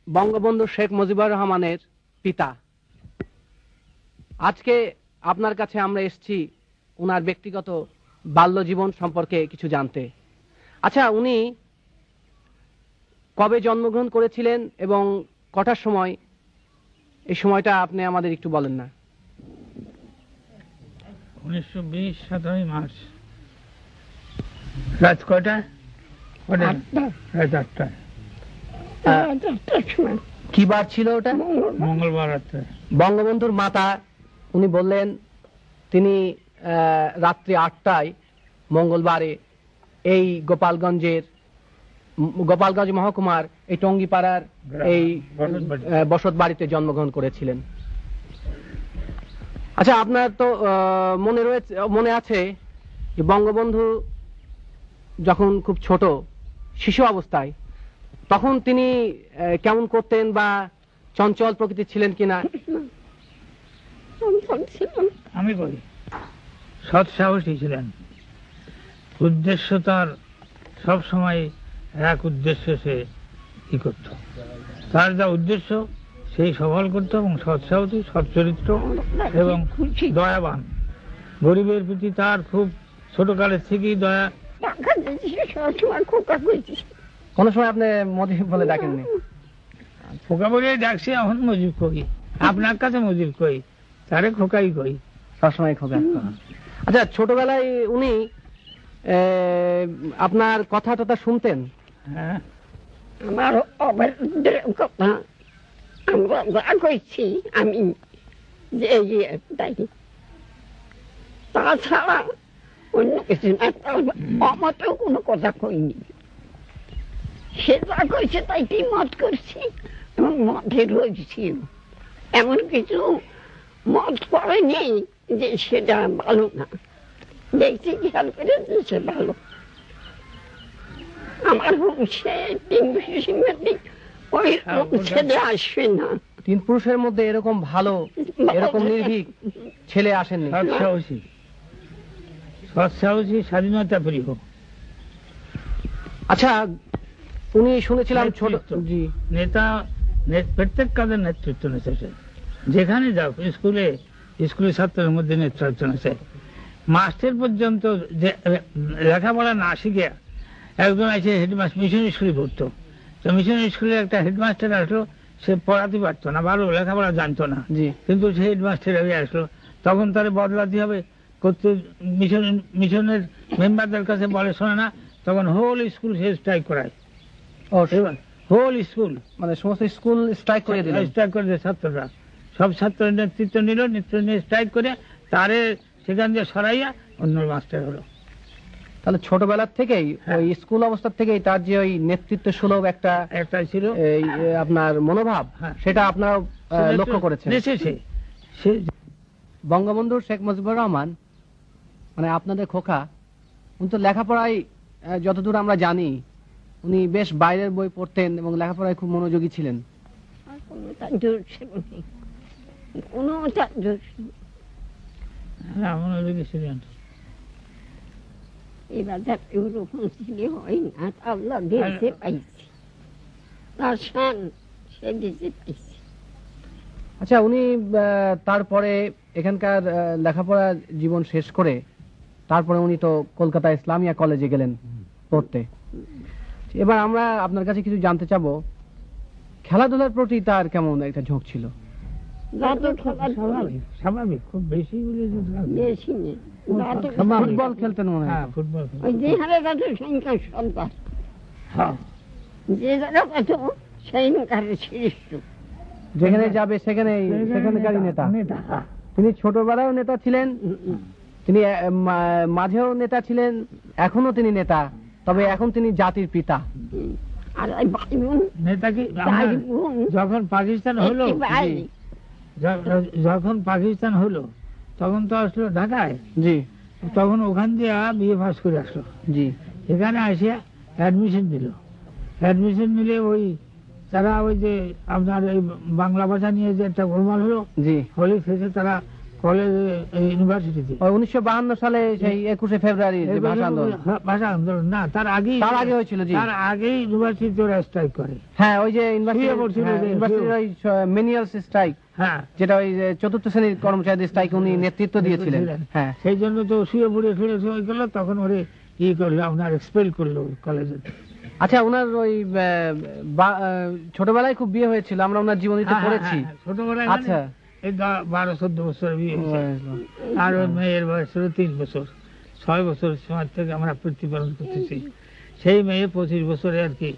বঙ্গবন্ধু শেখ মুজিবুর রহমানের পিতা। আজকে আপনার কাছে আমরা এসেছি ওনার ব্যক্তিগত বাল্য জীবন সম্পর্কে কিছু জানতে। আচ্ছা, উনি কবে জন্মগ্রহণ করেছিলেন এবং কটার সময়, এই সময়টা আপনি আমাদের একটু বলেন না। 1920 17 মার্চ। রাত কয়টা? রাত 8টায়। কি বার ছিল ওটা? মঙ্গলবার রাত্রে। বঙ্গবন্ধুর মাতা উনি বললেন তিনি রাত্রি 8টায় মঙ্গলবারে এই গোপালগঞ্জ মহকুমার এই টঙ্গিপাড়ার এই বসত বাড়িতে জন্মগ্রহণ করেছিলেন। আচ্ছা, আপনার তো মনে আছে যে বঙ্গবন্ধু যখন খুব ছোট শিশু অবস্থায় তখন তিনি কেমন করতেন বা চঞ্চল প্রকৃতির ছিলেন কিনা? আমি বলি সৎ সাহসী ছিলেন। উদ্দেশ্য তার সব সময় এক উদ্দেশ্য, সে কি করত, তার যা উদ্দেশ্য সেই সফল করত এবং সৎ সাহসী, সৎ চরিত্র এবং দয়াবান। গরিবের প্রতি তার খুব ছোটকালের থেকেই দয়া। কোন সময় আপনি মজিব বলে ডাকেননি? খোকা বলে ডাকছি, এখন মজিব করি। আপনার কাছে মজিব করি, তারে খোকাই করি, সবসময় খোকা। আচ্ছা, ছোটবেলায় উনি আপনার কথা টথা শুনতেন? হ্যাঁ, আমার কথা আমরা যা কইছি আমি যে তাছাড়া অন্য কিছু না। আমাতেও কোনো কথা কইনি, সে যা কইছে তাই কি মত করছি এবং মতে রয়েছি। এমন কিছু মত করেনি যে সেটা ভালো না, দেখছি খেয়াল করে সে ভালো। আমার বংশে ওই ছেলে আসবে না। 3 পুরুষের মধ্যে এরকম ভালো, এরকম নির্ভীক ছেলে আসেননি। সৎ সাহসী, স্বাধীনতা প্রিয়। আচ্ছা, উনি শুনেছিলাম ছোট নেতা, প্রত্যেক কাজের নেতৃত্ব নিয়েছে। যেখানে যাও, স্কুলের ছাত্রের মধ্যে নেতৃত্ব নিয়েছে। মাস্টার পর্যন্ত লেখাপড়া না শিখে একজন আছে হেডমাস্টার, মিশন স্কুলে পড়তো, তো মিশন স্কুলে একটা হেডমাস্টার আসলো, সে পড়াতে পারতো না, ভালো লেখাপড়া জানতো না, কিন্তু সে হেডমাস্টার হয়ে আসলো। তখন তার বদলাতে হবে, করতে মিশনের মেম্বারদের কাছে বলে শোনে না, তখন হোল স্কুল সে স্ট্রাইক করায়। হোল স্কুল মানে সমস্ত স্কুল স্ট্রাইক করে দিল, স্ট্রাইক করে দেয় ছাত্ররা। সব ছাত্র নেতৃত্ব নিল, নেতৃত্ব নিয়ে স্ট্রাইক করে তারে সেখান দিয়ে সরাইয়া অন্য মাস্টার হলো। তাহলে ছোটবেলার থেকেই ওই স্কুল অবস্থার থেকেই তার যে ওই নেতৃত্ব সুলভ একটা ছিল আপনার মনোভাব, সেটা আপনারা লক্ষ্য করেছেন। বঙ্গবন্ধু শেখ মুজিবুর রহমান মানে আপনাদের খোকা, উনি তো লেখাপড়ায় যতদূর আমরা জানি উনি বেশ বাইরের বই পড়তেন এবং লেখাপড়ায় খুব মনোযোগী ছিলেন। মনোযোগী ছিলেন। আচ্ছা, উনি তারপরে এখানকার লেখাপড়া জীবন শেষ করে তারপরে উনি তো কলকাতা ইসলামিয়া কলেজে গেলেন পড়তে। এবার আমরা আপনার কাছে কিছু জানতে চাবো, খেলাধুলার প্রতি তার কেমন একটা ঝোঁক ছিল? স্বাভাবিক, খুব বেশি ফুটবল খেলতেন মনে হয়। যেখানে যাবে সেখানকারই নেতা। তিনি ছোটবেলায়ও নেতা ছিলেন, তিনি মাঝেও নেতা ছিলেন, এখনো তিনি নেতা, তবে এখন তিনি জাতির পিতা। নেতাকে যখন পাকিস্তান হলো তখন তো আসলো ঢাকায়। জি, তখন ওখান দিয়ে বিএ পাস করে আসলো। জি, এখানে আসে অ্যাডমিশন দিল। অ্যাডমিশন নিলে ওই তারা ওই যে আপনার এই বাংলা ভাষা নিয়ে যে একটা গোলমাল হলো, জি, হলে শেষে তারা কলেজে ইউনিভার্সিটিতে। 1952 সালে সেই 21শে ফেব্রুয়ারি যে ভাষা আন্দোলন। ভাষা আন্দোলন না, তার আগে হয়েছিল। জি, তার আগেই ইউনিভার্সিটিতে ওরা স্ট্রাইক করে। হ্যাঁ, ওই যে ইউনিভার্সিটির ওই মেনিয়ালস স্ট্রাইক, হ্যাঁ, যেটা ওই যে চতুর্থ শ্রেণীর কর্মচারীদের স্ট্রাইক উনি নেতৃত্ব দিয়েছিলেন। হ্যাঁ, সেই জন্য তো শুয়ে পড়ে ফিরে হয়ে গেল, তখন ওরে করলো, আপনার এক্সপেল করলো কলেজে। আচ্ছা, ওনার ওই ছোটবেলায় খুব বিয়ে হয়েছিল, আমরা ওনার জীবনীতে পড়েছি। ছোটবেলায় আচ্ছা, এই 12-14 বছর বিয়ে হয়েছে। আর ওই মেয়ের বয়স ছিল 3 বছর। 6 বছর সময় থেকে আমরা প্রতিপালন করতেছি। সেই মেয়ে 25 বছরে আর কি